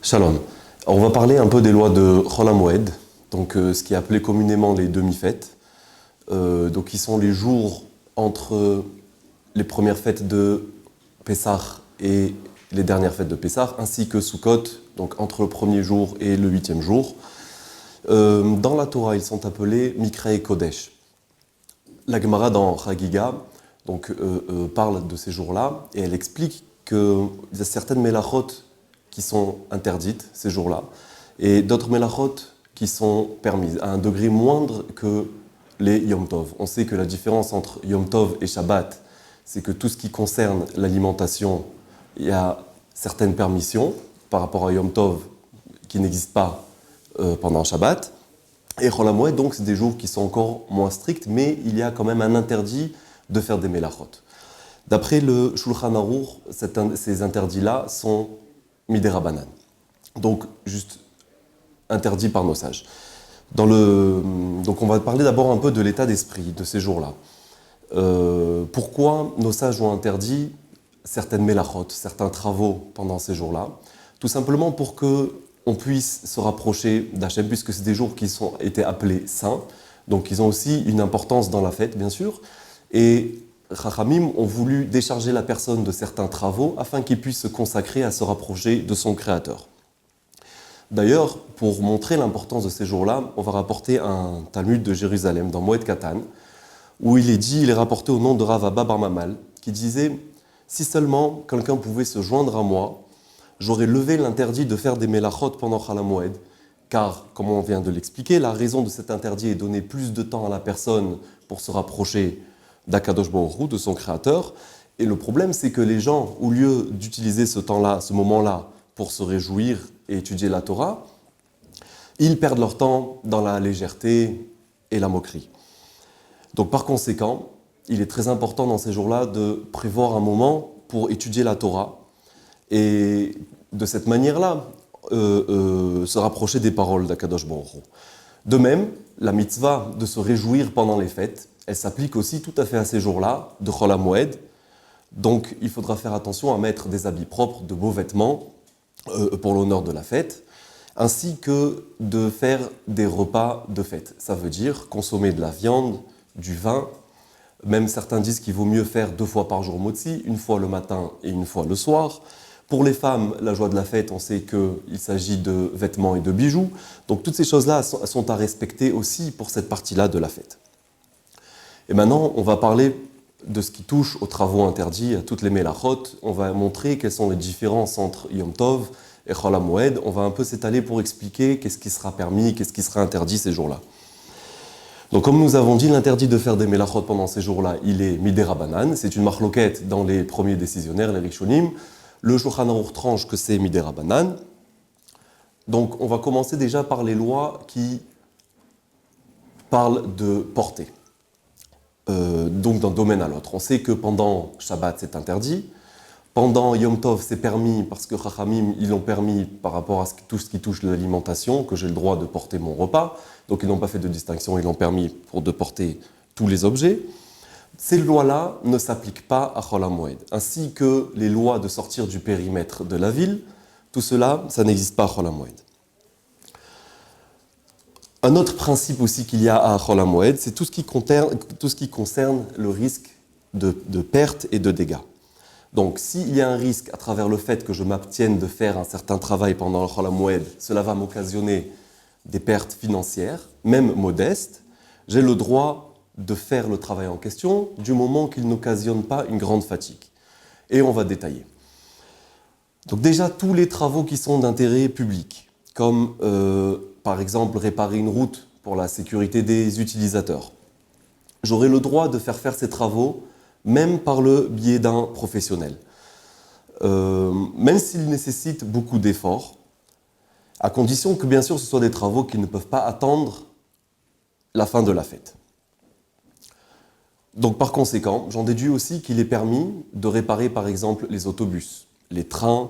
Shalom. Alors, on va parler un peu des lois de Chol HaMoed, donc ce qui est appelé communément les demi-fêtes, donc qui sont les jours entre les premières fêtes de Pessah et les dernières fêtes de Pessah, ainsi que Sukkot, donc entre le premier jour et le 8e jour. Dans la Torah, ils sont appelés Mikra et Kodesh. La Gemara dans Chagiga parle de ces jours-là et elle explique qu'il y a certaines mélachot qui sont interdites ces jours-là et d'autres mélachot qui sont permises à un degré moindre que les Yom Tov. On sait que la différence entre Yom Tov et Shabbat, c'est que tout ce qui concerne l'alimentation, il y a certaines permissions par rapport à Yom Tov qui n'existent pas pendant Shabbat. Et Chol HaMoed, donc, c'est des jours qui sont encore moins stricts, mais il y a quand même un interdit de faire des mélachot. D'après le Shulchan Aruch, ces interdits-là sont midei Rabbanan, donc juste interdits par nos sages. Donc on va parler d'abord un peu de l'état d'esprit de ces jours-là. Pourquoi nos sages ont interdit certaines mélachot, certains travaux pendant ces jours-là? Tout simplement pour qu'on puisse se rapprocher d'Hachem, puisque c'est des jours qui ont été appelés saints, donc ils ont aussi une importance dans la fête, bien sûr. Et Chachamim ont voulu décharger la personne de certains travaux afin qu'il puisse se consacrer à se rapprocher de son Créateur. D'ailleurs, pour montrer l'importance de ces jours-là, on va rapporter un Talmud de Jérusalem dans Moed Katan, où il est rapporté au nom de Rav Abba bar Mamal, qui disait « Si seulement quelqu'un pouvait se joindre à moi, j'aurais levé l'interdit de faire des mélachot pendant Chol HaMoed, car, comme on vient de l'expliquer, la raison de cet interdit est de donner plus de temps à la personne pour se rapprocher d'Akadosh Baruch Hu, de son Créateur. Et le problème, c'est que les gens, au lieu d'utiliser ce temps-là, ce moment-là, pour se réjouir et étudier la Torah, ils perdent leur temps dans la légèreté et la moquerie. Donc par conséquent, il est très important dans ces jours-là de prévoir un moment pour étudier la Torah et de cette manière-là, se rapprocher des paroles d'Akadosh Baruch Hu. De même, la mitzvah de se réjouir pendant les fêtes, elle s'applique aussi tout à fait à ces jours-là de Chol HaMoed. Donc il faudra faire attention à mettre des habits propres, de beaux vêtements pour l'honneur de la fête, ainsi que de faire des repas de fête. Ça veut dire consommer de la viande, du vin. Même certains disent qu'il vaut mieux faire 2 fois par jour motzi, une fois le matin et une fois le soir. Pour les femmes, la joie de la fête, on sait qu'il s'agit de vêtements et de bijoux. Donc toutes ces choses-là sont à respecter aussi pour cette partie-là de la fête. Et maintenant, on va parler de ce qui touche aux travaux interdits, à toutes les mélachot. On va montrer quelles sont les différences entre Yom Tov et Chol HaMoed. On va un peu s'étaler pour expliquer qu'est-ce qui sera permis, qu'est-ce qui sera interdit ces jours-là. Donc comme nous avons dit, l'interdit de faire des mélachot pendant ces jours-là, il est midei Rabbanan. C'est une marloquette dans les premiers décisionnaires, les Rishonim. Le Shulchan Aruch tranche que c'est midei Rabbanan. Donc on va commencer déjà par les lois qui parlent de portée. Donc d'un domaine à l'autre. On sait que pendant Shabbat c'est interdit, pendant Yom Tov c'est permis parce que Chachamim ils l'ont permis par rapport à tout ce qui touche l'alimentation, que j'ai le droit de porter mon repas, donc ils n'ont pas fait de distinction, ils l'ont permis de porter tous les objets. Ces lois-là ne s'appliquent pas à Chol HaMoed, ainsi que les lois de sortir du périmètre de la ville, tout cela, ça n'existe pas à Chol HaMoed. Un autre principe aussi qu'il y a à Chol HaMoed, c'est tout ce qui concerne le risque de perte et de dégâts. Donc, s'il y a un risque à travers le fait que je m'abstienne de faire un certain travail pendant le Chol HaMoed, cela va m'occasionner des pertes financières, même modestes, j'ai le droit de faire le travail en question du moment qu'il n'occasionne pas une grande fatigue. Et on va détailler. Donc déjà, tous les travaux qui sont d'intérêt public, comme par exemple réparer une route pour la sécurité des utilisateurs. J'aurai le droit de faire ces travaux même par le biais d'un professionnel. Même s'ils nécessitent beaucoup d'efforts, à condition que bien sûr ce soient des travaux qui ne peuvent pas attendre la fin de la fête. Donc par conséquent, j'en déduis aussi qu'il est permis de réparer par exemple les autobus, les trains,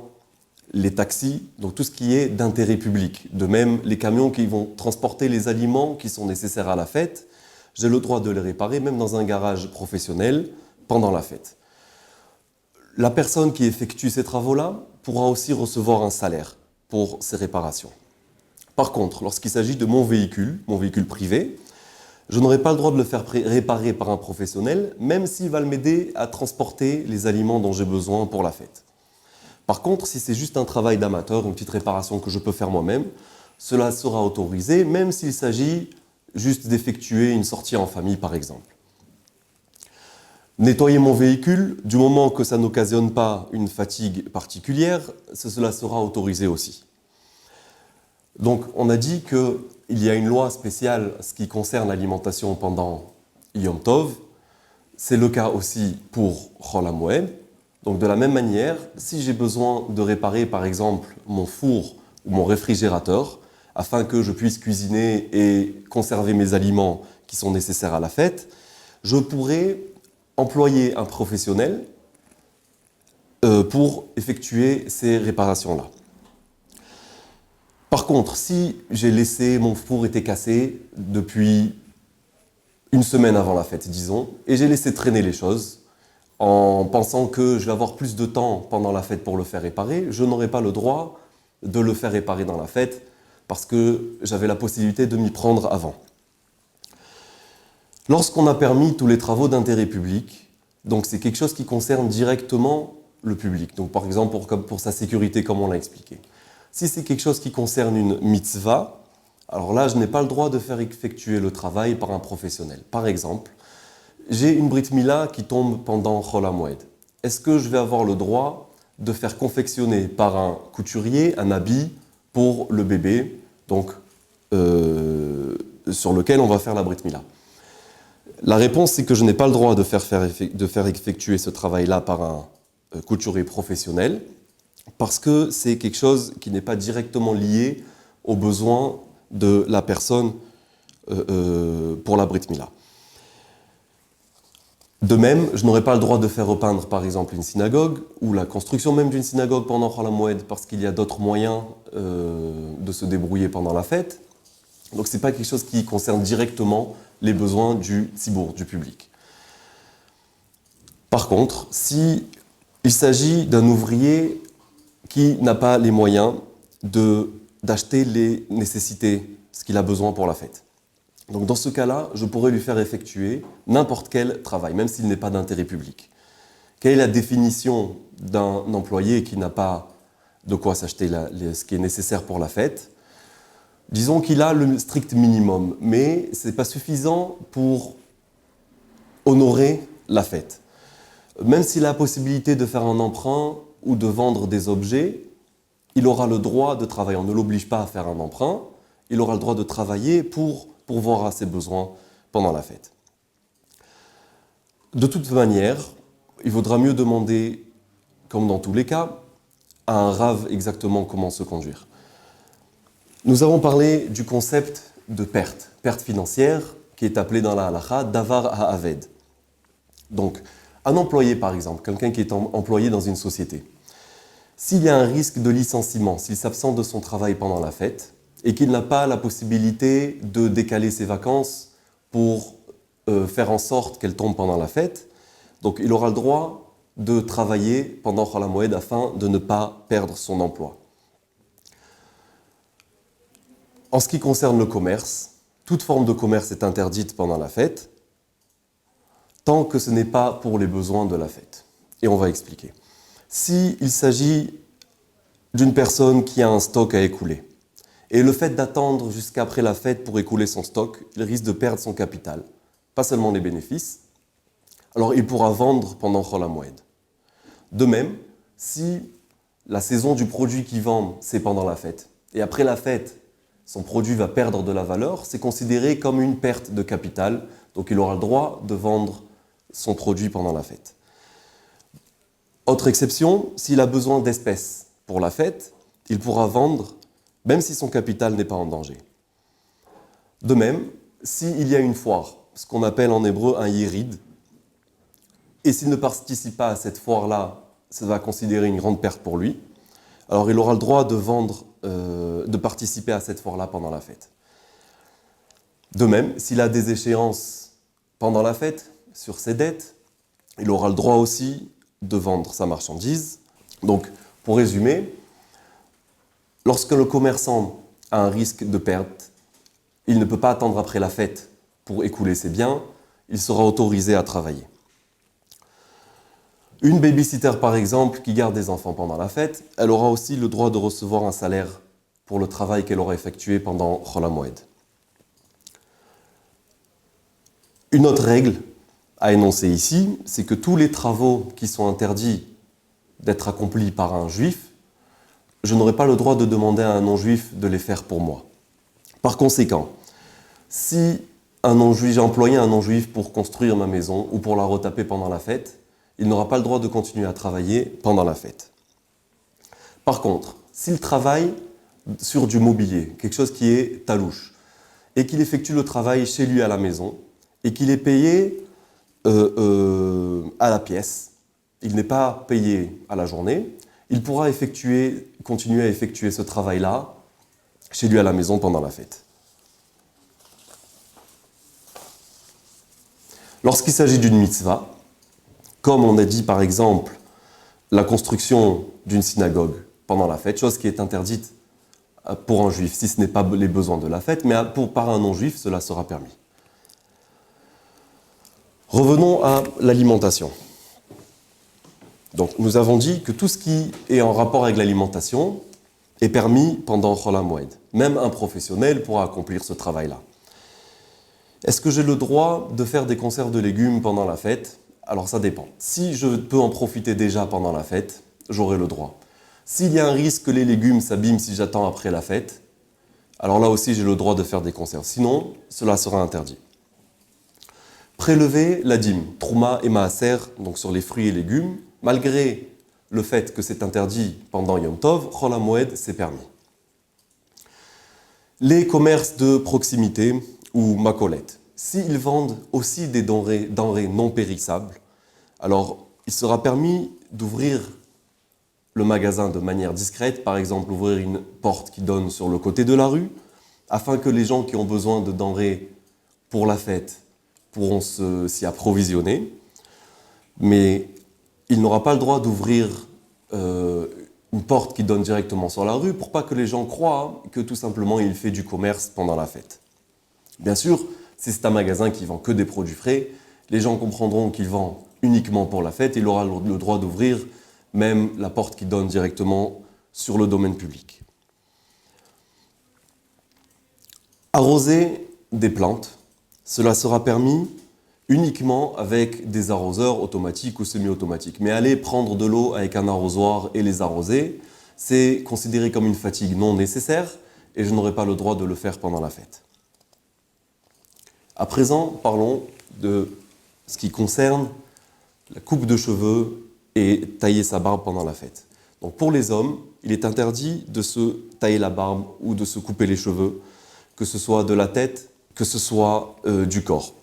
les taxis, donc tout ce qui est d'intérêt public. De même, les camions qui vont transporter les aliments qui sont nécessaires à la fête, j'ai le droit de les réparer même dans un garage professionnel pendant la fête. La personne qui effectue ces travaux-là pourra aussi recevoir un salaire. pour ces réparations. Par contre, lorsqu'il s'agit de mon véhicule privé, je n'aurai pas le droit de le faire réparer par un professionnel, même s'il va m'aider à transporter les aliments dont j'ai besoin pour la fête. Par contre, si c'est juste un travail d'amateur, une petite réparation que je peux faire moi-même, cela sera autorisé, même s'il s'agit juste d'effectuer une sortie en famille, par exemple. Nettoyer mon véhicule, du moment que ça n'occasionne pas une fatigue particulière, cela sera autorisé aussi. Donc, on a dit qu'il y a une loi spéciale ce qui concerne l'alimentation pendant Yom Tov. C'est le cas aussi pour Chol HaMoed. Donc, de la même manière, si j'ai besoin de réparer, par exemple, mon four ou mon réfrigérateur, afin que je puisse cuisiner et conserver mes aliments qui sont nécessaires à la fête, je pourrais employer un professionnel pour effectuer ces réparations-là. Par contre, si mon four était cassé depuis une semaine avant la fête, disons, et j'ai laissé traîner les choses, en pensant que je vais avoir plus de temps pendant la fête pour le faire réparer, je n'aurai pas le droit de le faire réparer dans la fête, parce que j'avais la possibilité de m'y prendre avant. Lorsqu'on a permis tous les travaux d'intérêt public, donc c'est quelque chose qui concerne directement le public, donc par exemple pour sa sécurité, comme on l'a expliqué. Si c'est quelque chose qui concerne une mitzvah, alors là, je n'ai pas le droit de faire effectuer le travail par un professionnel. Par exemple, j'ai une brit mila qui tombe pendant Chol HaMoed. Est-ce que je vais avoir le droit de faire confectionner par un couturier un habit pour le bébé, donc sur lequel on va faire la brit mila? La réponse, c'est que je n'ai pas le droit de faire effectuer ce travail-là par un couturier professionnel, parce que c'est quelque chose qui n'est pas directement lié aux besoins de la personne pour la brit mila. De même, je n'aurai pas le droit de faire repeindre par exemple une synagogue, ou la construction même d'une synagogue pendant Chol HaMoed, parce qu'il y a d'autres moyens de se débrouiller pendant la fête. Donc ce n'est pas quelque chose qui concerne directement les besoins du tzibour, du public. Par contre, si il s'agit d'un ouvrier qui n'a pas les moyens d'acheter les nécessités, ce qu'il a besoin pour la fête. Donc dans ce cas-là, je pourrais lui faire effectuer n'importe quel travail, même s'il n'est pas d'intérêt public. Quelle est la définition d'un employé qui n'a pas de quoi s'acheter ce qui est nécessaire pour la fête? Disons qu'il a le strict minimum, mais ce n'est pas suffisant pour honorer la fête. Même s'il a la possibilité de faire un emprunt ou de vendre des objets, il aura le droit de travailler. On ne l'oblige pas à faire un emprunt, il aura le droit de travailler pour pourvoir à ses besoins pendant la fête. De toute manière, il vaudra mieux demander, comme dans tous les cas, à un rave exactement comment se conduire. Nous avons parlé du concept de perte financière, qui est appelé dans la halacha davar ha'aved. Donc, un employé par exemple, quelqu'un qui est employé dans une société, s'il y a un risque de licenciement, s'il s'absente de son travail pendant la fête, et qu'il n'a pas la possibilité de décaler ses vacances pour faire en sorte qu'elles tombent pendant la fête, donc il aura le droit de travailler pendant Chol HaMoed afin de ne pas perdre son emploi. En ce qui concerne le commerce, toute forme de commerce est interdite pendant la fête, tant que ce n'est pas pour les besoins de la fête. Et on va expliquer. S'il s'agit d'une personne qui a un stock à écouler, et le fait d'attendre jusqu'après la fête pour écouler son stock, il risque de perdre son capital, pas seulement les bénéfices, alors il pourra vendre pendant Chol HaMoed. De même, si la saison du produit qu'il vend, c'est pendant la fête, et après la fête, son produit va perdre de la valeur, c'est considéré comme une perte de capital, donc il aura le droit de vendre son produit pendant la fête. Autre exception, s'il a besoin d'espèces pour la fête, il pourra vendre même si son capital n'est pas en danger. De même, s'il y a une foire, ce qu'on appelle en hébreu un yérid, et s'il ne participe pas à cette foire-là, ça va considérer une grande perte pour lui, alors il aura le droit de vendre, de participer à cette foire-là pendant la fête. De même, s'il a des échéances pendant la fête, sur ses dettes, il aura le droit aussi de vendre sa marchandise. Donc, pour résumer, Lorsque le commerçant a un risque de perte, il ne peut pas attendre après la fête pour écouler ses biens, il sera autorisé à travailler. Une babysitter, par exemple, qui garde des enfants pendant la fête, elle aura aussi le droit de recevoir un salaire pour le travail qu'elle aura effectué pendant Chol HaMoed. Une autre règle à énoncer ici, c'est que tous les travaux qui sont interdits d'être accomplis par un juif, je n'aurai pas le droit de demander à un non-juif de les faire pour moi. Par conséquent, si j'ai employé un non-juif pour construire ma maison ou pour la retaper pendant la fête, il n'aura pas le droit de continuer à travailler pendant la fête. Par contre, s'il travaille sur du mobilier, quelque chose qui est talouche, et qu'il effectue le travail chez lui à la maison, et qu'il est payé à la pièce, il n'est pas payé à la journée, il pourra continuer à effectuer ce travail-là chez lui à la maison pendant la fête. Lorsqu'il s'agit d'une mitzvah, comme on a dit par exemple la construction d'une synagogue pendant la fête, chose qui est interdite pour un juif si ce n'est pas les besoins de la fête, mais par un non-juif cela sera permis. Revenons à l'alimentation. Donc nous avons dit que tout ce qui est en rapport avec l'alimentation est permis pendant Chol HaMoed. Même un professionnel pourra accomplir ce travail-là. Est-ce que j'ai le droit de faire des conserves de légumes pendant la fête ? Alors ça dépend. Si je peux en profiter déjà pendant la fête, j'aurai le droit. S'il y a un risque que les légumes s'abîment si j'attends après la fête, alors là aussi j'ai le droit de faire des conserves. Sinon, cela sera interdit. Prélever la dîme, trouma et maaser, donc sur les fruits et légumes, malgré le fait que c'est interdit pendant Yom Tov, Chol HaMoed, c'est permis. Les commerces de proximité ou makolet, s'ils vendent aussi des denrées non périssables, alors il sera permis d'ouvrir le magasin de manière discrète, par exemple ouvrir une porte qui donne sur le côté de la rue, afin que les gens qui ont besoin de denrées pour la fête pourront s'y approvisionner, mais il n'aura pas le droit d'ouvrir une porte qui donne directement sur la rue pour pas que les gens croient que tout simplement il fait du commerce pendant la fête. Bien sûr, si c'est un magasin qui vend que des produits frais, les gens comprendront qu'il vend uniquement pour la fête et il aura le droit d'ouvrir même la porte qui donne directement sur le domaine public. Arroser des plantes, cela sera permis uniquement avec des arroseurs automatiques ou semi-automatiques. Mais aller prendre de l'eau avec un arrosoir et les arroser, c'est considéré comme une fatigue non nécessaire et je n'aurai pas le droit de le faire pendant la fête. À présent, parlons de ce qui concerne la coupe de cheveux et tailler sa barbe pendant la fête. Donc pour les hommes, il est interdit de se tailler la barbe ou de se couper les cheveux, que ce soit de la tête, que ce soit du corps.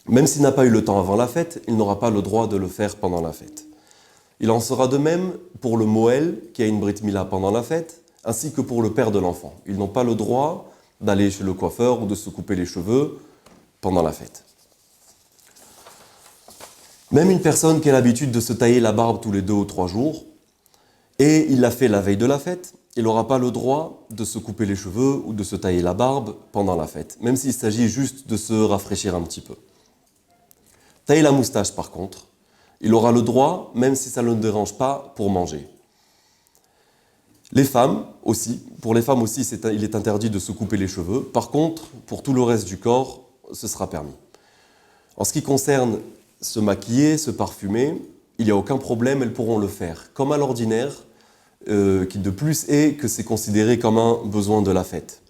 Même s'il n'a pas eu le temps avant la fête, il n'aura pas le droit de le faire pendant la fête. Il en sera de même pour le Moël qui a une Brit Mila pendant la fête, ainsi que pour le père de l'enfant. Ils n'ont pas le droit d'aller chez le coiffeur ou de se couper les cheveux pendant la fête. Même une personne qui a l'habitude de se tailler la barbe tous les 2 ou 3 jours, et il l'a fait la veille de la fête, il n'aura pas le droit de se couper les cheveux ou de se tailler la barbe pendant la fête, même s'il s'agit juste de se rafraîchir un petit peu. Tailler la moustache par contre, il aura le droit, même si ça ne le dérange pas, pour manger. Les femmes aussi, pour les femmes aussi, il est interdit de se couper les cheveux. Par contre, pour tout le reste du corps, ce sera permis. En ce qui concerne se maquiller, se parfumer, il n'y a aucun problème, elles pourront le faire. Comme à l'ordinaire, qui de plus est que c'est considéré comme un besoin de la fête.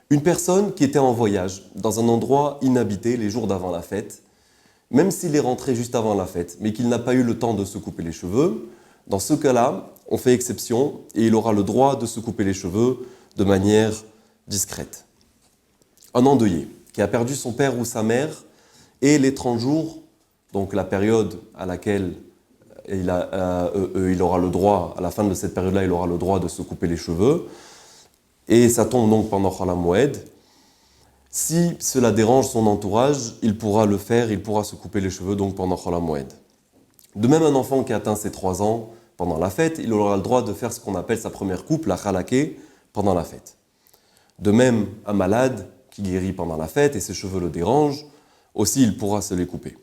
Une personne qui était en voyage, dans un endroit inhabité les jours d'avant la fête, même s'il est rentré juste avant la fête, mais qu'il n'a pas eu le temps de se couper les cheveux, dans ce cas-là, on fait exception et il aura le droit de se couper les cheveux de manière discrète. Un endeuillé qui a perdu son père ou sa mère et les 30 jours, donc la période à laquelle il aura le droit, à la fin de cette période-là, il aura le droit de se couper les cheveux, et ça tombe donc pendant Chol HaMoed. Si cela dérange son entourage, il pourra le faire, il pourra se couper les cheveux donc pendant Chol HaMoed. De même, un enfant qui atteint ses 3 ans, pendant la fête, il aura le droit de faire ce qu'on appelle sa première coupe, la khalaké, pendant la fête. De même, un malade qui guérit pendant la fête et ses cheveux le dérangent, aussi il pourra se les couper.